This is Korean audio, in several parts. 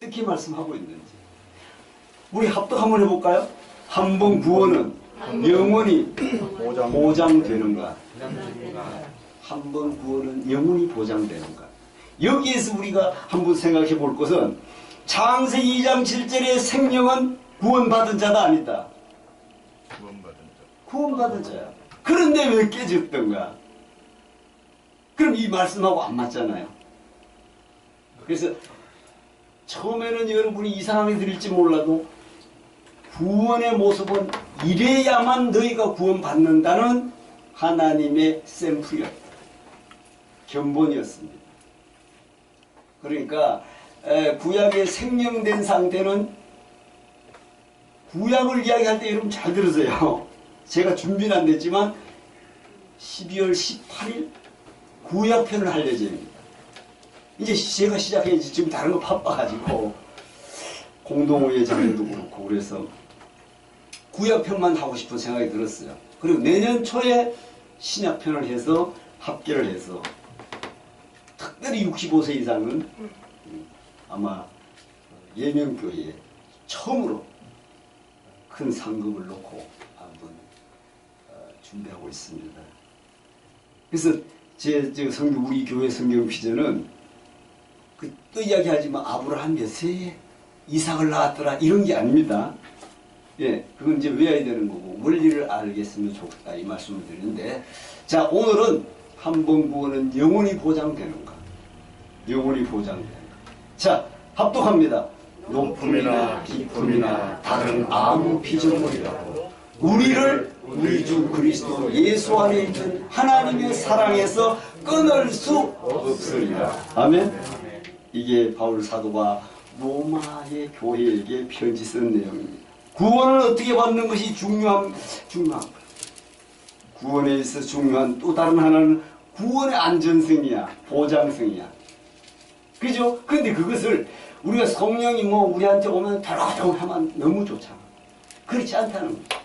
어떻게 말씀하고 있는지 우리 합독 한번 해볼까요? 한 번 구원은 영원히 보장되는가? 한 번 구원은 영원히 보장되는가? 여기에서 우리가 한번 생각해 볼 것은 창세기 2장 7절의 생명은 구원받은 자다 아니다. 구원받은 자야. 그런데 왜 깨졌던가? 그럼 이 말씀하고 안 맞잖아요. 그래서 처음에는 여러분이 이상하게 들릴지 몰라도 구원의 모습은 이래야만 너희가 구원받는다는 하나님의 샘플이었다. 견본이었습니다. 그러니까 구약의 생명된 상태는 구약을 이야기할 때 여러분 잘 들으세요. 제가 준비는 안 됐지만 12월 18일 구약편을 할 예정입니다. 이제 제가 시작해야지 지금 다른 거 바빠가지고 공동의회 자료도 그렇고 그래서 구약편만 하고 싶은 생각이 들었어요. 그리고 내년 초에 신약편을 해서 합계를 해서 특별히 65세 이상은 아마 예명교회에 처음으로 큰 상금을 놓고 한번 준비하고 있습니다. 그래서 제 성경 우리 교회 성경 퀴즈는 또 이야기하지만 아브라함 몇 세에 이삭을 낳았더라 이런 게 아닙니다. 예, 그건 이제 외워야 되는 거고 원리를 알겠으면 좋겠다 이 말씀을 드리는데 자 오늘은 한 번 구원은 영원히 보장되는가? 영원히 보장되는가? 자 합독합니다. 높음이나 깊음이나 다른 아무 피조물이라도 우리를 우리 주 그리스도 예수 안에 있는 하나님의 사랑에서 끊을 수 없으리라. 아멘. 이게 바울 사도가 로마의 교회에게 편지 쓴 내용입니다. 구원을 어떻게 받는 것이 중요한 구원에 있어 중요한 또 다른 하나는 구원의 안전성이야, 보장성이야. 그죠? 근데 그것을 우리가 성령이 우리한테 오면 다락다락 하면 너무 좋잖아. 그렇지 않다는 거야.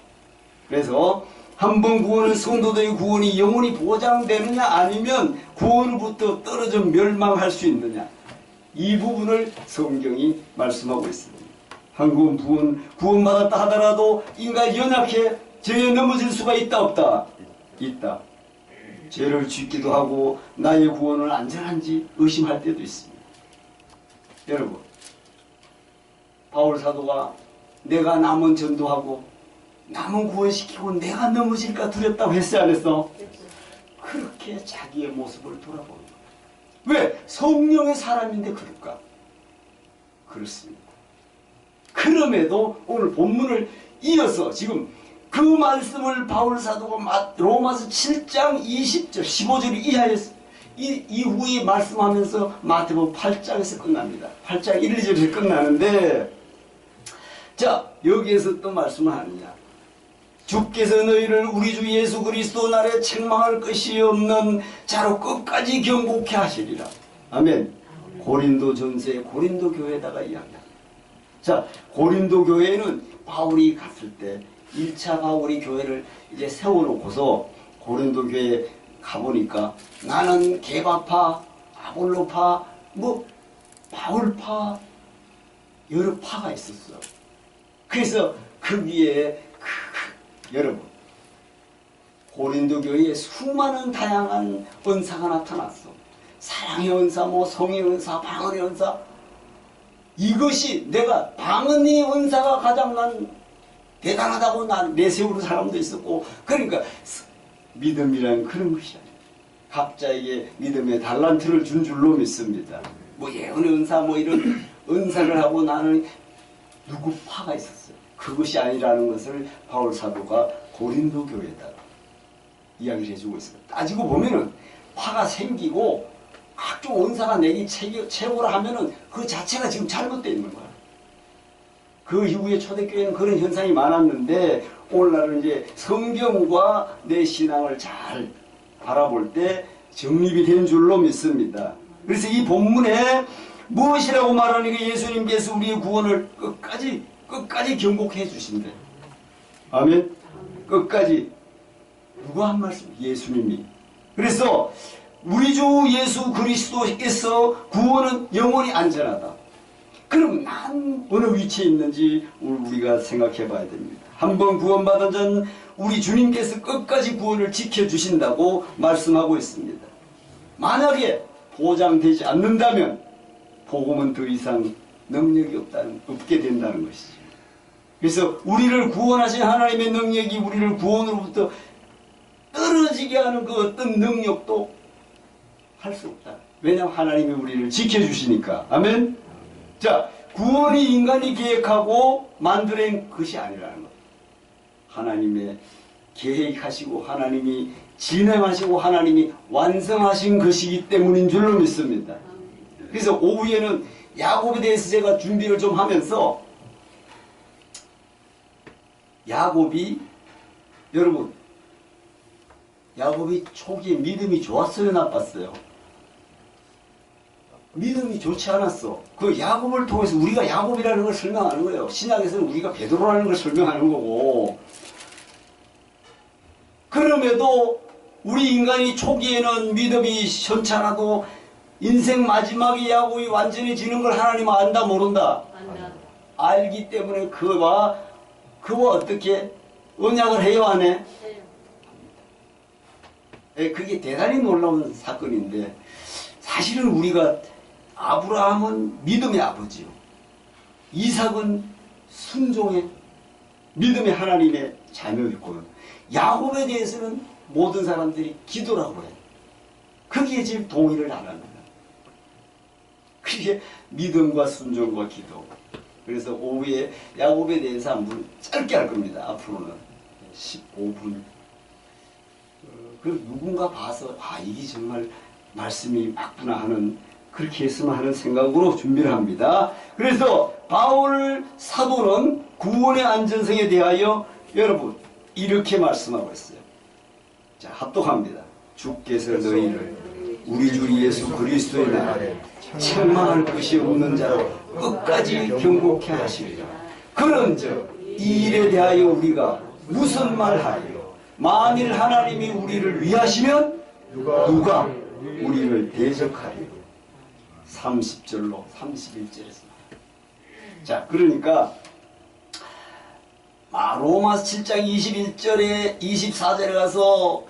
그래서 한 번 구원은 성도들의 구원이 영원히 보장되느냐 아니면 구원으로부터 떨어져 멸망할 수 있느냐 이 부분을 성경이 말씀하고 있습니다. 한 구원받았다 하더라도 인간이 연약해 죄에 넘어질 수가 있다 없다? 있다. 죄를 짓기도 하고 나의 구원은 안전한지 의심할 때도 있습니다. 여러분 바울 사도가 내가 남은 전도하고 남은 구원시키고 내가 넘어질까 두렵다고 했어요 안 했어? 그렇게 자기의 모습을 돌아보는 거예요. 왜? 성령의 사람인데 그럴까? 그렇습니다. 그럼에도 오늘 본문을 이어서 지금 그 말씀을 바울 사도가 로마서 7장 20절 15절 이하에서 이후에 말씀하면서 마태복음 8장에서 끝납니다. 8장 1, 2절에서 끝나는데 자 여기에서 또 말씀을 하느냐 주께서 너희를 우리 주 예수 그리스도 날에 책망할 것이 없는 자로 끝까지 경고케 하시리라. 아멘. 고린도 전서에 고린도 교회에다가 이야기합니다. 자 고린도 교회에는 바울이 갔을 때 1차 바울이 교회를 이제 세워놓고서 고린도 교회에 가보니까 나는 게바파, 아볼로파, 바울파 여러 파가 있었어. 그래서 그 위에 여러분 고린도 교회에 수많은 다양한 은사가 나타났어. 사랑의 은사, 성의 은사, 방언의 은사. 이것이 내가 방언의 은사가 가장 난 대단하다고 난 내세우는 사람도 있었고 그러니까 믿음이란 그런 것이 아니에요. 각자에게 믿음의 달란트를 준 줄로 믿습니다. 예언의 은사 이런 은사를 하고 나는 누구 파가 있었어요. 그것이 아니라는 것을 바울 사도가 고린도 교회에다가 이야기를 해주고 있어요. 따지고 보면은 파가 생기고 각종 은사가 내기 최고라 하면은 그 자체가 지금 잘못되어 있는 거야. 그 이후에 초대교회는 그런 현상이 많았는데 오늘날은 이제 성경과 내 신앙을 잘 바라볼 때 정립이 된 줄로 믿습니다. 그래서 이 본문에 무엇이라고 말하니까 예수님께서 우리의 구원을 끝까지 경고해 주신대. 아멘. 끝까지 누가 한 말씀? 예수님이. 그래서 우리 주 예수 그리스도께서 구원은 영원히 안전하다. 그럼 난 어느 위치에 있는지 우리가 생각해 봐야 됩니다. 한번 구원받은 자는 우리 주님께서 끝까지 구원을 지켜주신다고 말씀하고 있습니다. 만약에 보장되지 않는다면 복음은 더 이상 능력이 없게 된다는 것이죠. 그래서 우리를 구원하신 하나님의 능력이 우리를 구원으로부터 떨어지게 하는 그 어떤 능력도 할 수 없다. 왜냐하면 하나님이 우리를 지켜주시니까. 아멘. 자, 구원이 인간이 계획하고 만들어낸 것이 아니라는 것. 하나님의 계획하시고 하나님이 진행하시고 하나님이 완성하신 것이기 때문인 줄로 믿습니다. 그래서 오후에는 야곱에 대해서 제가 준비를 좀 하면서 여러분 야곱이 초기에 믿음이 좋았어요, 나빴어요? 믿음이 좋지 않았어. 그 야곱을 통해서 우리가 야곱이라는 걸 설명하는 거예요. 신약에서는 우리가 베드로라는 걸 설명하는 거고. 그럼에도 우리 인간이 초기에는 믿음이 현찮아도 인생 마지막에 야곱이 완전해지는 걸 하나님은 안다 모른다? 안다. 알기 때문에 그와 어떻게 언약을 해요, 안 해? 네. 그게 대단히 놀라운 사건인데 사실은 우리가 아브라함은 믿음의 아버지요. 이삭은 순종의 믿음의 하나님의 자녀였고요. 야곱에 대해서는 모든 사람들이 기도라고 해요. 거기에 지금 동의를 안 합니다. 그게 믿음과 순종과 기도. 그래서 오후에 야곱에 대해서 한번 짧게 할 겁니다. 앞으로는 15분. 그 누군가 봐서 이게 정말 말씀이 맞구나 하는, 그렇게 했으면 하는 생각으로 준비를 합니다. 그래서 바울 사도는 구원의 안전성에 대하여 여러분 이렇게 말씀하고 있어요. 자, 합독합니다. 주께서 너희를 우리 주 예수 그리스도의 나라에 책망할 것이 없는 자로 끝까지 경고케 하시리라. 그런즉 이 일에 대하여 우리가 무슨 말하리요? 만일 하나님이 우리를 위하시면 누가 우리를 대적하리요? 30절로 31절에서. 자, 그러니까 로마서 7장 21절에 24절에 가서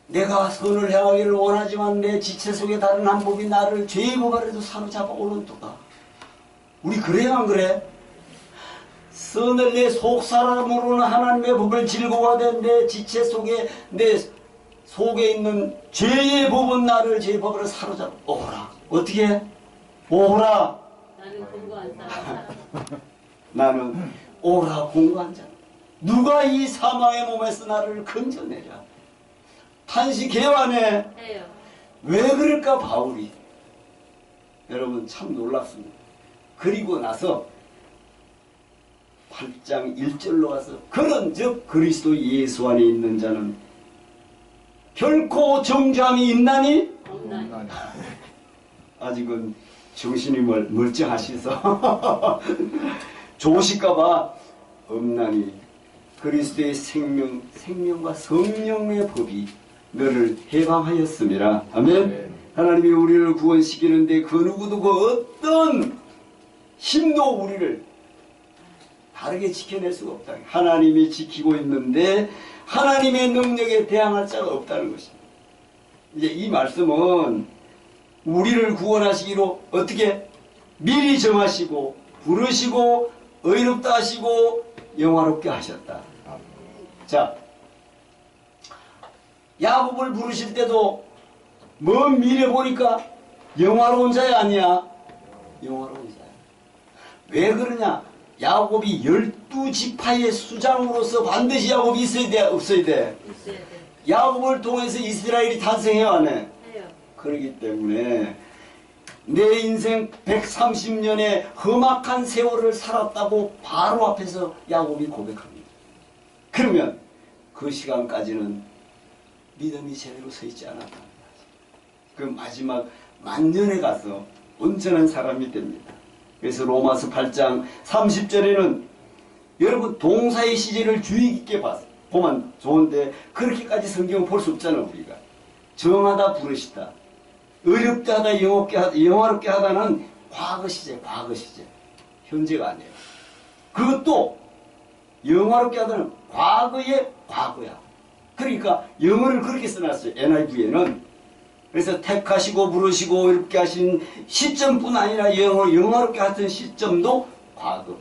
내가 선을 행하기를 원하지만 내 지체 속에 다른 한 법이 나를 죄의 법 아래도 사로잡아 오는도다. 우리 그래야 안 그래? 선을 내 속사람으로는 하나님의 법을 즐거워하되 내 지체 속에 내 속에 있는 죄의 법은 나를 죄의 법으로 사로잡아 오라. 어떻게? 오라. 나는 공부한 사람. 나는 오라 공부한 자. 누가 이 사망의 몸에서 나를 건져내랴. 탄식해요, 안 해? 해요. 왜 그럴까, 바울이? 여러분 참 놀랍습니다. 그리고 나서 8장 1절로 가서 그런즉 그리스도 예수 안에 있는 자는 결코 정죄함이 있나니? 없나니. 아직은 정신이 멀쩡하시서 좋으실까봐 없나니 그리스도의 생명과 성령의 법이 너를 해방하였음이라. 아멘. 하나님이 우리를 구원시키는데 그 누구도 그 어떤 힘도 우리를 다르게 지켜낼 수가 없다. 하나님이 지키고 있는데 하나님의 능력에 대항할 자가 없다는 것입니다. 이제 이 말씀은 우리를 구원하시기로 어떻게 미리 정하시고 부르시고 의롭다 하시고 영화롭게 하셨다. 자, 야곱을 부르실 때도 먼 미래 보니까 영화로운 자야 아니야? 영화로운 자야. 왜 그러냐? 야곱이 12지파의 수장으로서 반드시 야곱이 있어야 돼, 없어야 돼? 있어야 돼. 야곱을 통해서 이스라엘이 탄생해요, 안 해? 해요. 그렇기 때문에 내 인생 130년의 험악한 세월을 살았다고 바로 앞에서 야곱이 고백합니다. 그러면 그 시간까지는 믿음이 제대로 서 있지 않았다는 거죠. 그 마지막 만년에 가서 온전한 사람이 됩니다. 그래서 로마서 8장 30절에는 여러분 동사의 시제를 주의 깊게 보면 좋은데 그렇게까지 성경을 볼 수 없잖아. 우리가 정하다 부르시다, 어렵다 하다 영화롭게 하다는 과거 시제, 과거 시제. 현재가 아니에요. 그것도 영화롭게 하더는 과거의 과거야. 그러니까 영어를 그렇게 써놨어요. NIV에는. 그래서 택하시고 부르시고 이렇게 하신 시점뿐 아니라 영화롭게 하던 시점도 과거.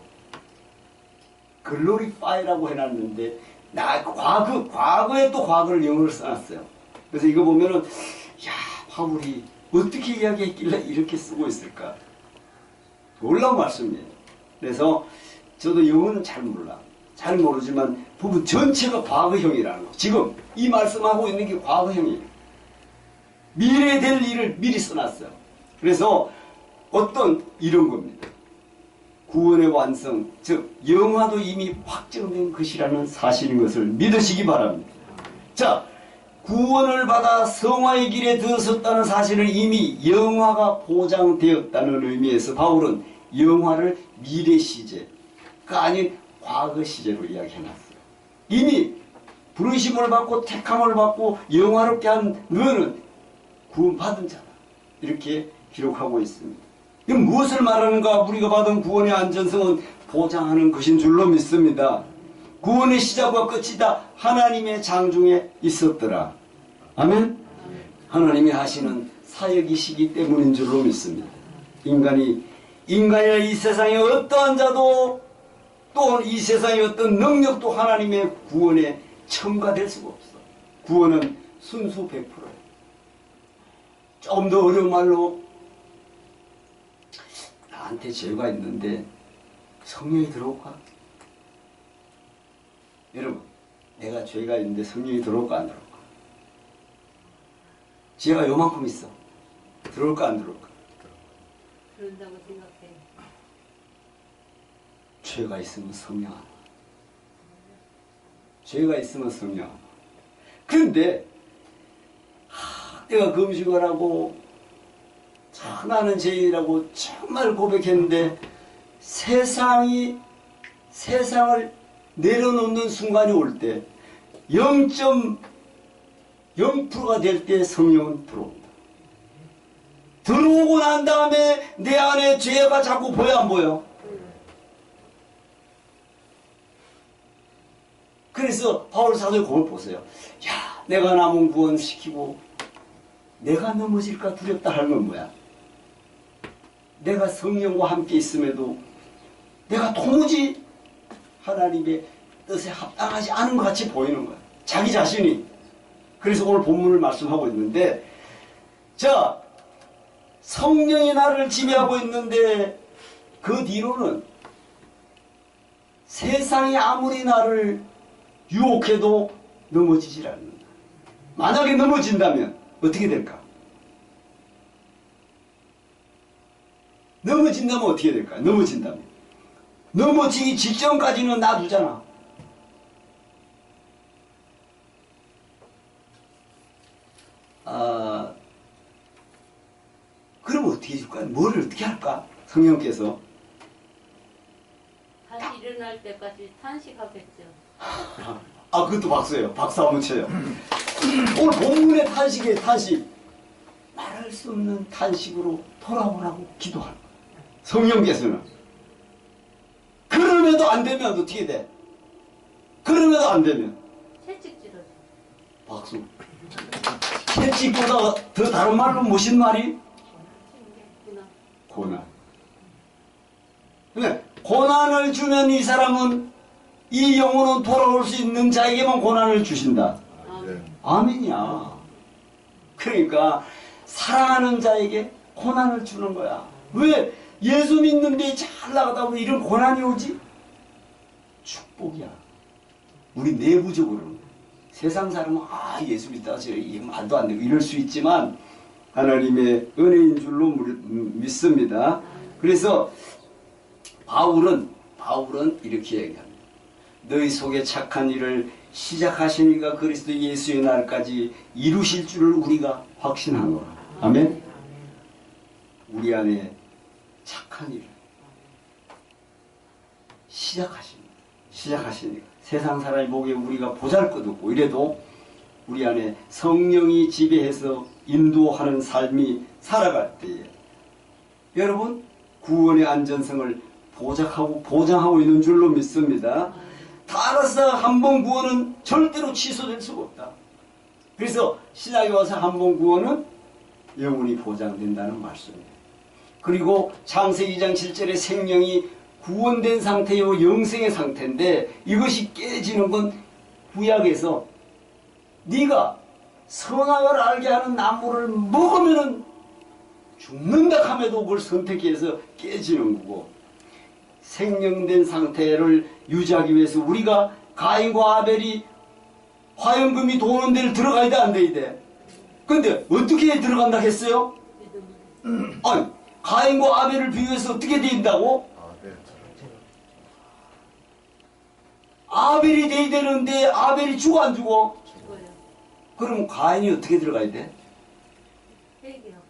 글로리파이라고 해놨는데 과거에 또 과거를 영어를 써놨어요. 그래서 이거 보면은 야, 바울이 어떻게 이야기했길래 이렇게 쓰고 있을까? 놀라운 말씀이에요. 그래서 저도 영어는 잘 몰라. 잘 모르지만 부분 전체가 과거형이라는 거. 지금 이 말씀하고 있는 게 과거형이에요. 미래에 될 일을 미리 써놨어요. 그래서 어떤 이런 겁니다. 구원의 완성, 즉 영화도 이미 확정된 것이라는 사실인 것을 믿으시기 바랍니다. 자, 구원을 받아 성화의 길에 들어섰다는 사실은 이미 영화가 보장되었다는 의미에서 바울은 영화를 미래 시제가 아닌 과거 시제로 이야기해놨어요. 이미 부르심을 받고 택함을 받고 영화롭게 한 너는 구원받은 자다. 이렇게 기록하고 있습니다. 이건 무엇을 말하는가? 우리가 받은 구원의 안전성은 보장하는 것인 줄로 믿습니다. 구원의 시작과 끝이 다 하나님의 장중에 있었더라. 아멘? 하나님이 하시는 사역이시기 때문인 줄로 믿습니다. 인간이나 이 세상의 어떠한 자도 또는 이 세상의 어떤 능력도 하나님의 구원에 첨가될 수가 없어. 구원은 순수 100%예요. 조금 더 어려운 말로 나한테 죄가 있는데 성령이 들어올까? 여러분, 내가 죄가 있는데 성령이 들어올까 안 들어올까? 죄가 요만큼 있어. 들어올까 안 들어올까? 그런다고 생각해. 죄가 있으면 성령 안 와. 죄가 있으면 성령 안 와. 그런데 내가 금식을 하고 나는 죄인이라고 정말 고백했는데 세상을 내려놓는 순간이 올 때 0.0%가 될 때 성령은 들어옵니다. 들어오고 난 다음에 내 안에 죄가 자꾸 보여 안 보여? 그래서 바울 사도의 고백 보세요. 야, 내가 남은 구원시키고 내가 넘어질까 두렵다 하는 건 뭐야? 내가 성령과 함께 있음에도 내가 도무지 하나님의 뜻에 합당하지 않은 것 같이 보이는 거야. 자기 자신이. 그래서 오늘 본문을 말씀하고 있는데, 자, 성령이 나를 지배하고 있는데 그 뒤로는 세상이 아무리 나를 유혹해도 넘어지질 않는다. 만약에 넘어진다면 어떻게 될까? 넘어진다면 어떻게 될까? 넘어진다면 넘어지기 직전까지는 놔두잖아. 그럼 어떻게 해줄까? 뭐를 어떻게 할까? 성령께서 다시 일어날 때까지 탄식하겠죠. 그것도 박수예요. 박수 한번 쳐요. 오늘 본문의 탄식이에요. 탄식. 말할 수 없는 탄식으로 돌아오라고 기도하는 거예요. 성령께서는. 그럼에도 안 되면 어떻게 돼? 그럼에도 안 되면 채찍질하죠. 박수. 채찍보다 더 다른 말로 무슨 말이? 고난. 근데 고난을 주면 이 사람은 이 영혼은 돌아올 수 있는 자에게만 고난을 주신다. 아멘이야. 그러니까 사랑하는 자에게 고난을 주는 거야. 왜 예수 믿는데 잘 나가다 보면 이런 고난이 오지? 축복이야. 우리 내부적으로는. 세상 사람은 예수 믿다가 이게 말도 안 되고 이럴 수 있지만 하나님의 은혜인 줄로 믿습니다. 그래서 바울은 이렇게 얘기합니다. 너희 속에 착한 일을 시작하시니까 그리스도 예수의 날까지 이루실 줄을 우리가 확신하노라. 아멘. 우리 안에 착한 일을 시작하시니까 세상 사람이 보기에 우리가 보잘것없고 이래도 우리 안에 성령이 지배해서 인도하는 삶이 살아갈 때에 여러분 구원의 안전성을 보장하고 있는 줄로 믿습니다. 다 알아서 한 번 구원은 절대로 취소될 수가 없다. 그래서 신약에 와서 한 번 구원은 영원히 보장된다는 말씀이에요. 그리고 창세기 2장 7절에 생명이 구원된 상태요 영생의 상태인데 이것이 깨지는 건 구약에서 네가 선악을 알게 하는 나무를 먹으면은 죽는다 함에도 그걸 선택해서 깨지는 거고, 생명된 상태를 유지하기 위해서 우리가 가인과 아벨이 화염금이 도는 데를 들어가야 돼, 안 돼야 돼? 근데 어떻게 들어간다 했어요? 아니, 가인과 아벨을 비교해서 어떻게 된다고? 아벨이 돼야 되는데 아벨이 죽어 안 죽어? 죽어요. 그럼 가인이 어떻게 들어가야 돼? 회개하고.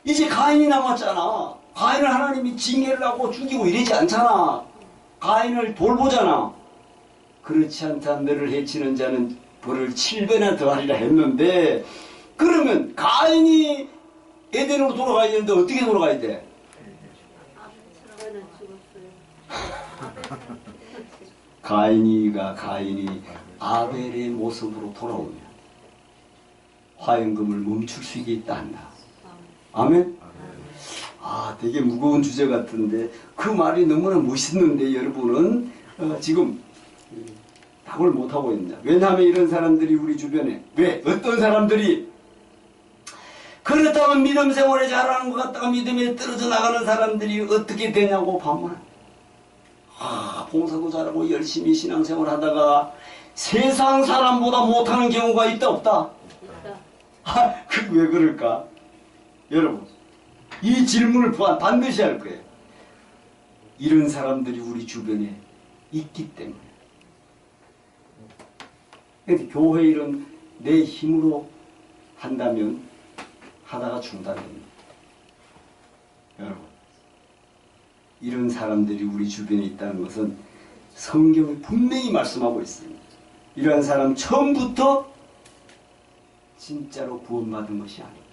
이제 가인이 남았잖아. 가인을 하나님이 징계를 하고 죽이고 이러지 않잖아. 가인을 돌보잖아. 그렇지 않다 너를 해치는 자는 벌을 7배나 더하리라 했는데, 그러면 가인이 에덴으로 돌아가야 되는데 어떻게 돌아가야 돼? 아벨은 죽었어요. 가인이 아벨의 모습으로 돌아오면 화염금을 멈출 수 있다 한다. 아멘? 아, 되게 무거운 주제 같은데 그 말이 너무나 멋있는데 여러분은 지금 답을 못하고 있냐. 왜냐하면 이런 사람들이 우리 주변에, 왜? 어떤 사람들이 그렇다면 믿음 생활에 잘하는 것 같다가 믿음에 떨어져 나가는 사람들이 어떻게 되냐고 반문해. 봉사도 잘하고 열심히 신앙생활 하다가 세상 사람보다 못하는 경우가 있다 없다? 있다. 그게 왜 그럴까? 여러분, 이 질문을 반드시 할 거예요. 이런 사람들이 우리 주변에 있기 때문에. 근데 교회 일은 내 힘으로 한다면 하다가 중단됩니다. 여러분, 이런 사람들이 우리 주변에 있다는 것은 성경이 분명히 말씀하고 있습니다. 이러한 사람 처음부터 진짜로 구원받은 것이 아니다.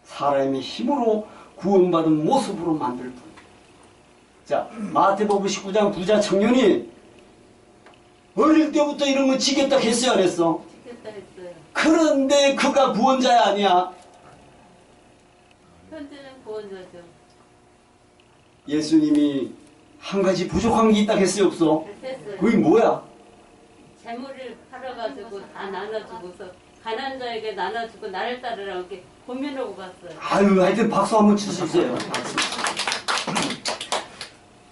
사람의 힘으로 구원받은 모습으로 만들 뿐. 자, 마태복음 19장 부자 청년이 어릴 때부터 이런 거 지겠다 했어요, 안 했어? 지켰다 했어요. 그런데 그가 구원자야 아니야? 현재는 구원자죠. 예수님이 한 가지 부족한 게 있다 했어요, 없어? 했어요. 그게 뭐야? 재물을 팔아가지고 다 나눠주고서 가난한 자에게 나눠주고 나를 따르라고 이렇게 고민하고 갔어요. 아유, 하여튼 박수 한번 칠 수 있어요. 박수.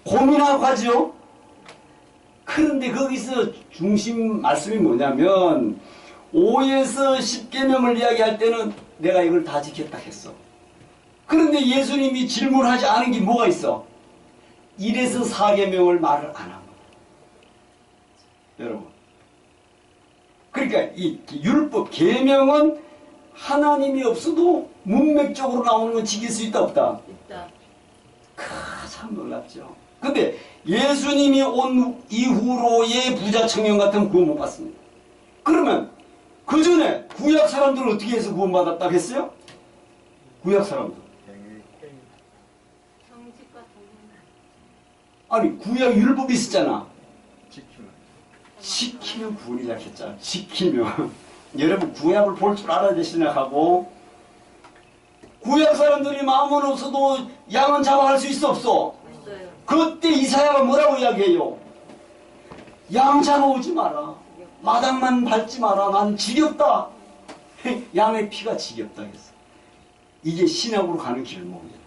고민하고 가죠? 그런데 거기서 중심 말씀이 뭐냐면 5에서 10계명을 이야기할 때는 내가 이걸 다 지켰다 했어. 그런데 예수님이 질문하지 않은 게 뭐가 있어? 1에서 4계명을 말을 안 하고. 여러분, 그러니까 이 율법, 계명은 하나님이 없어도 문맥적으로 나오는 건 지킬 수 있다 없다? 있다. 참 놀랍죠. 근데 예수님이 온 이후로의 부자 청년 같은 구원 못 받습니다. 그러면 그 전에 구약 사람들은 어떻게 해서 구원받았다고 했어요? 구약 사람들. 정직과 정문. 아니, 구약 율법이 있었잖아. 지키면 구원이라 했잖아. 지키면. 여러분, 구약을 볼 줄 알아야 돼, 생각하고. 구약 사람들이 마음은 없어도 양은 잡아갈 수 있어, 없어? 있어요. 그때 이사야가 뭐라고 이야기해요? 양 잡아오지 마라. 마당만 밟지 마라. 난 지겹다. 양의 피가 지겹다 했어. 이게 신약으로 가는 길목이에요.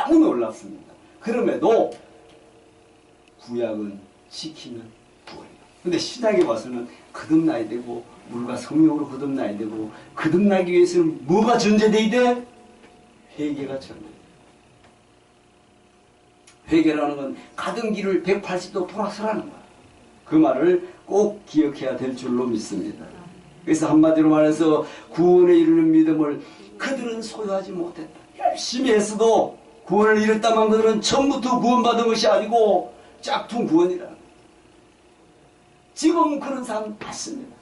너무 놀랍습니다. 그럼에도 구약은 지키면 구원이에요. 근데 신약에 와서는 거듭나야 되고 물과 성령으로 거듭나야 되고, 거듭나기 위해서는 뭐가 전제돼야 돼? 회개가 전제돼. 회개라는 건 가던 길을 180도 돌아서라는 거야. 그 말을 꼭 기억해야 될 줄로 믿습니다. 그래서 한마디로 말해서 구원에 이르는 믿음을 그들은 소유하지 못했다. 열심히 했어도 구원을 이뤘다만 그들은 처음부터 구원받은 것이 아니고 짝퉁 구원이라. 지금 그런 사람 많습니다.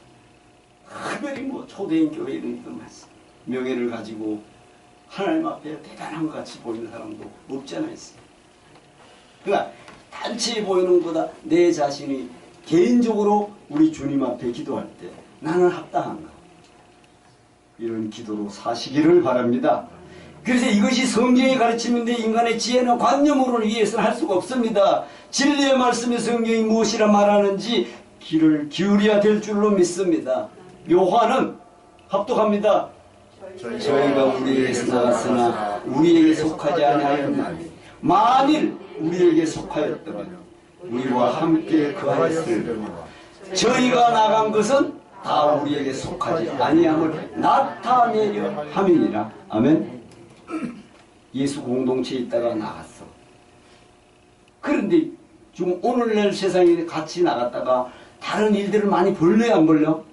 특별히 뭐 초대인 교회 이런 거 많습니다. 명예를 가지고 하나님 앞에 대단한 것 같이 보이는 사람도 없지 않아 있어요. 그러니까 단체에 보이는 것보다 내 자신이 개인적으로 우리 주님 앞에 기도할 때 나는 합당한가? 이런 기도로 사시기를 바랍니다. 그래서 이것이 성경의 가르침인데 인간의 지혜나 관념으로는 위해서는 할 수가 없습니다. 진리의 말씀의 성경이 무엇이라 말하는지 귀를 기울여야 될 줄로 믿습니다. 요한은 합독합니다. 저희가 우리에게서 나갔으나 우리에게 속하지 아니하였나니 만일 우리에게 속하였다면 우리와 함께 거하였으리라. 저희가 나간 것은 다 우리에게 속하지 아니함을 나타내려 함이니라. 아멘. 예수 공동체에 있다가 나갔어. 그런데 지금 오늘날 세상에 같이 나갔다가 다른 일들을 많이 벌려야 안 벌려?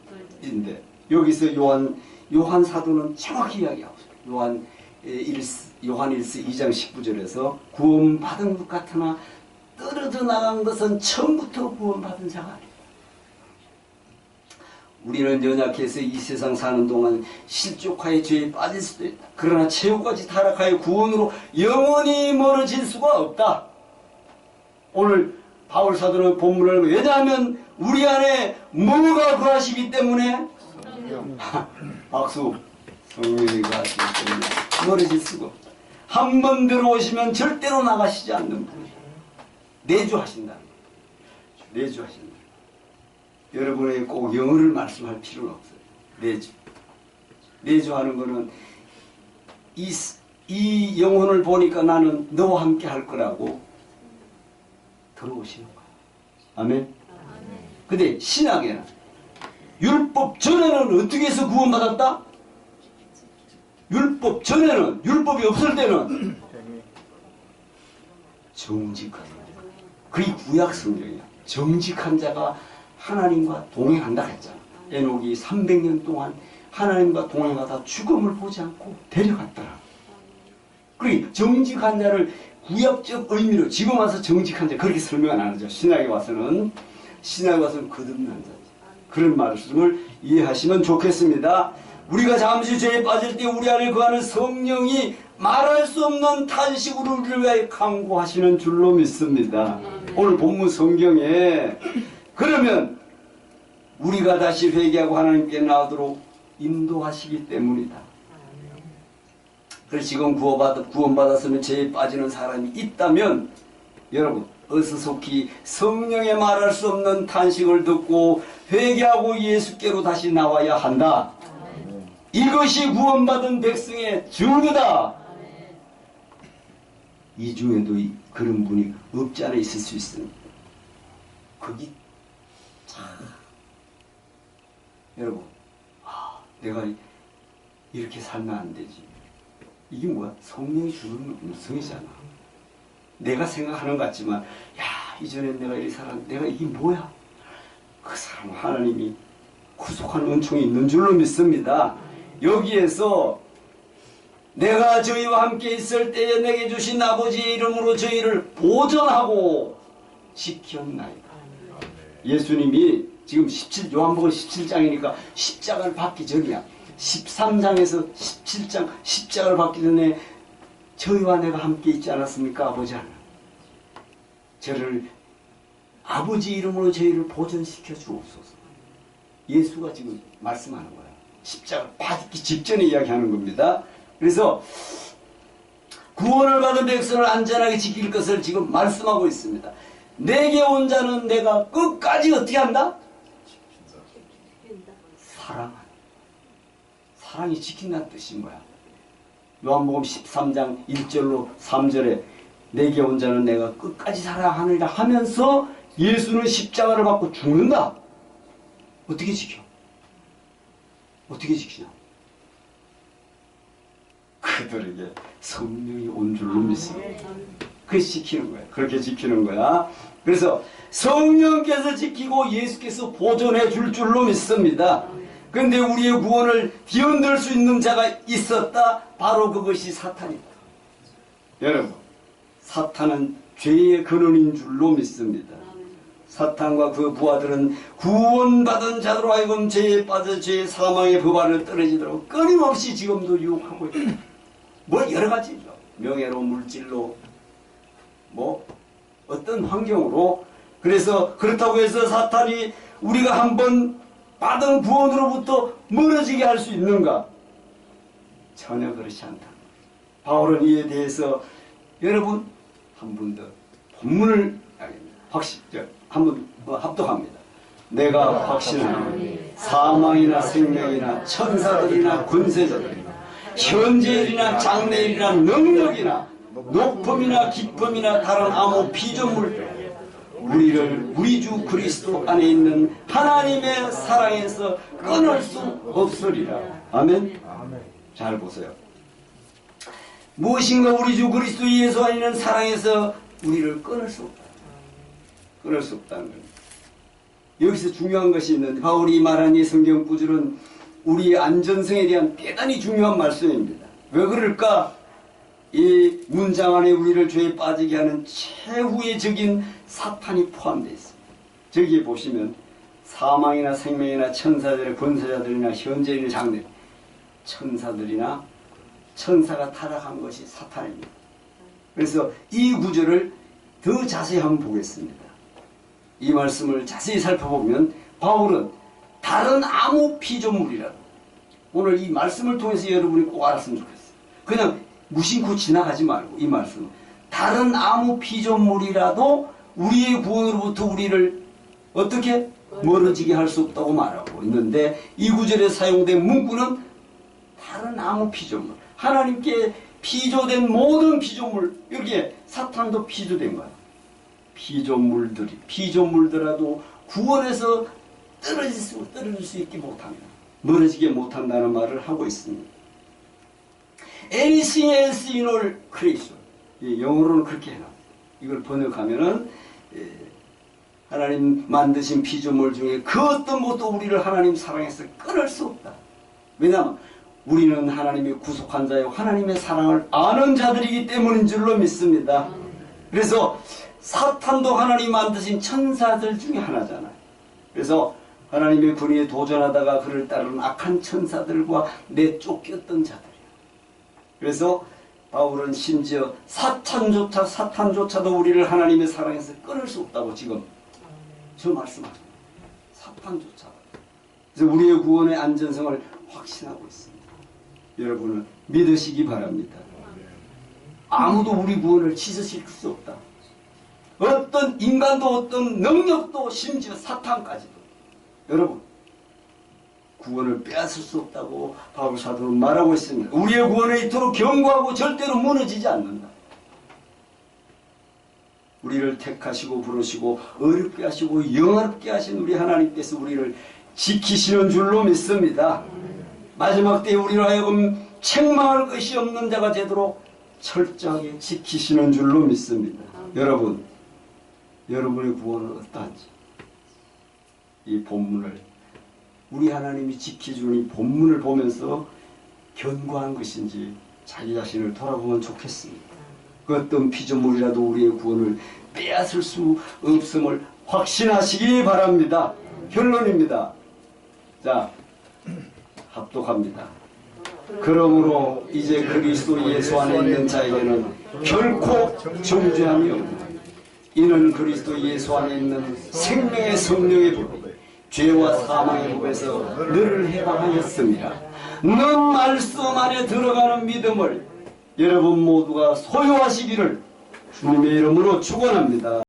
인데 여기서 요한 사도는 정확히 이야기하고 있어요. 요한 1서 2장 19절에서 구원받은 것 같으나 떨어져 나간 것은 처음부터 구원받은 자가 아니다. 우리는 연약해서 이 세상 사는 동안 실족하여 죄에 빠질 수도 있다. 그러나 최후까지 타락하여 구원으로 영원히 멀어질 수가 없다. 오늘 바울 사도는 본문을 왜냐하면 우리 안에 뭐가 거하시기 때문에 박수 성령이 거하시기 때문에 멀어질 수가 없다. 한 번 들어오시면 절대로 나가시지 않는 분이 내주하신다. 내주하신다. 여러분에게 꼭 영어를 말씀할 필요는 없어요. 내주. 내주하는 거는 이 영혼을 보니까 나는 너와 함께 할 거라고 들어오시는 거예요. 아멘. 근데 신약에는 율법 전에는 어떻게 해서 구원받았다? 율법 전에는, 율법이 없을 때는 정직한 자. 그게 구약 성경이야. 정직한 자가 하나님과 동행한다 했잖아. 에녹이 300년 동안 하나님과 동행하다 죽음을 보지 않고 데려갔더라. 그러니 정직한 자를 구약적 의미로 지금 와서 정직한 자 그렇게 설명 안 하죠. 신약에 와서는 거듭난 자지. 그런 말씀을 이해하시면 좋겠습니다. 우리가 잠시 죄에 빠질 때 우리 안에 거하는 성령이 말할 수 없는 탄식으로 우리를 위하여 강구하시는 줄로 믿습니다. 오늘 본문 성경에 그러면 우리가 다시 회개하고 하나님께 나오도록 인도하시기 때문이다. 그래서 지금 구원받았으면 죄에 빠지는 사람이 있다면 여러분 어서 속히 성령의 말할 수 없는 탄식을 듣고 회개하고 예수께로 다시 나와야 한다. 이것이 구원받은 백성의 증거다. 이 중에도 그런 분이 없지 않아 있을 수 있습니다. 거기 참 여러분 내가 이렇게 살면 안 되지. 이게 뭐야? 성령이 주는 음성이잖아. 내가 생각하는 것 같지만 야 이전에 내가 이 사람 내가 이게 뭐야? 그 사람 하나님이 구속한 은총이 있는 줄로 믿습니다. 여기에서 내가 저희와 함께 있을 때에 내게 주신 아버지의 이름으로 저희를 보존하고 지켰나이다. 예수님이 지금 요한복음 17장이니까 십자가를 받기 전이야. 13장에서 17장 십자가를 받기 전에 저희와 내가 함께 있지 않았습니까? 아버지 하나. 저를 아버지 이름으로 저희를 보존시켜 주옵소서. 예수가 지금 말씀하는 거야. 십자가를 받기 직전에 이야기하는 겁니다. 그래서 구원을 받은 백성을 안전하게 지킬 것을 지금 말씀하고 있습니다. 내게 온 자는 내가 끝까지 어떻게 한다? 사랑한다. 사랑이 지킨다는 뜻인 거야. 요한복음 13장 1절로 3절에 내게 온 자는 내가 끝까지 사랑하느니라 하면서 예수는 십자가를 받고 죽는다. 어떻게 지켜? 어떻게 지키냐? 그들에게 성령이 온 줄로 믿습니다. 그렇게 지키는 거야. 그렇게 지키는 거야. 그래서 성령께서 지키고 예수께서 보존해 줄 줄로 믿습니다. 그런데 우리의 구원을 뒤흔들 수 있는 자가 있었다. 바로 그것이 사탄이다. 여러분, 사탄은 죄의 근원인 줄로 믿습니다. 사탄과 그 부하들은 구원받은 자로 하여금 죄에 빠져 죄의 사망의 법 안을 떨어지도록 끊임없이 지금도 유혹하고 있다. 뭐 여러 가지죠. 명예로, 물질로, 뭐 어떤 환경으로. 그래서 그렇다고 해서 사탄이 우리가 한번 받은 구원으로부터 멀어지게 할 수 있는가? 전혀 그렇지 않다. 바울은 이에 대해서 여러분 한 번 더 본문을 한번 합독합니다. 내가 확신하노니 사망이나 생명이나 천사들이나 군세자들이나 현재일이나 장래일이나 능력이나 높음이나 깊음이나 다른 아무 피조물도 우리를 우리 주 그리스도 안에 있는 하나님의 사랑에서 끊을 수 없으리라. 아멘. 잘 보세요. 무엇인가 우리 주 그리스도 예수 안에 있는 사랑에서 우리를 끊을 수 없다. 끊을 수 없다는 겁니다. 여기서 중요한 것이 있는데 바울이 말한 이 성경 구절은 우리의 안전성에 대한 대단히 중요한 말씀입니다. 왜 그럴까? 이 문장 안에 우리를 죄에 빠지게 하는 최후의 적인 사탄이 포함되어 있습니다. 저기에 보시면 사망이나 생명이나 천사들의 권세자들이나 현재인의 장래, 천사들이나 천사가 타락한 것이 사탄입니다. 그래서 이 구절을 더 자세히 한번 보겠습니다. 이 말씀을 자세히 살펴보면 바울은 다른 아무 피조물이라도, 오늘 이 말씀을 통해서 여러분이 꼭 알았으면 좋겠어요. 그냥 무심코 지나가지 말고 이 말씀, 다른 아무 피조물이라도 우리의 구원으로부터 우리를 어떻게 멀어지게 할 수 없다고 말하고 있는데, 이 구절에 사용된 문구는 다른 아무 피조물, 하나님께 피조된 모든 피조물, 여기에 사탄도 피조된 거야. 피조물들라도 구원에서 떨어질 수 있게 못합니다. 멀어지게 못한다는 말을 하고 있습니다. Anything else in all creation. 영어로는 그렇게 해놔. 이걸 번역하면은 하나님 만드신 피조물 중에 그 어떤 것도 우리를 하나님 사랑해서 끊을 수 없다. 왜냐하면 우리는 하나님의 구속한 자요 하나님의 사랑을 아는 자들이기 때문인 줄로 믿습니다. 그래서 사탄도 하나님 만드신 천사들 중에 하나잖아요. 그래서 하나님의 권위에 도전하다가 그를 따르는 악한 천사들과 내쫓겼던 자들이에요. 그래서 바울은 심지어 사탄조차도 우리를 하나님의 사랑에서 끊을 수 없다고 지금 저 말씀하죠. 사탄조차. 그래서 우리의 구원의 안전성을 확신하고 있습니다. 여러분은 믿으시기 바랍니다. 아무도 우리 구원을 찢어질 수 없다. 어떤 인간도 어떤 능력도 심지어 사탄까지도 여러분 구원을 빼앗을 수 없다고 바울 사도는 말하고 있습니다. 우리의 구원을 이토록 견고하고 절대로 무너지지 않는다. 우리를 택하시고 부르시고 어렵게 하시고 영화롭게 하신 우리 하나님께서 우리를 지키시는 줄로 믿습니다. 마지막 때에 우리로 하여금 책망할 것이 없는 자가 되도록 철저하게 지키시는 줄로 믿습니다. 여러분, 여러분의 구원은 어떠한지 이 본문을 우리 하나님이 지켜주는 이 본문을 보면서 견고한 것인지 자기 자신을 돌아보면 좋겠습니다. 그 어떤 피조물이라도 우리의 구원을 빼앗을 수 없음을 확신하시기 바랍니다. 결론입니다. 자, 합독합니다. 그러므로 이제 그리스도 예수 안에 있는 자에게는 결코 정죄함이 없다. 이는 그리스도 예수 안에 있는 생명의 성령의 법이 죄와 사망의 법에서 너를 해방하였습니다. 너 말씀 안에 들어가는 믿음을 여러분 모두가 소유하시기를 주님의 이름으로 축원합니다.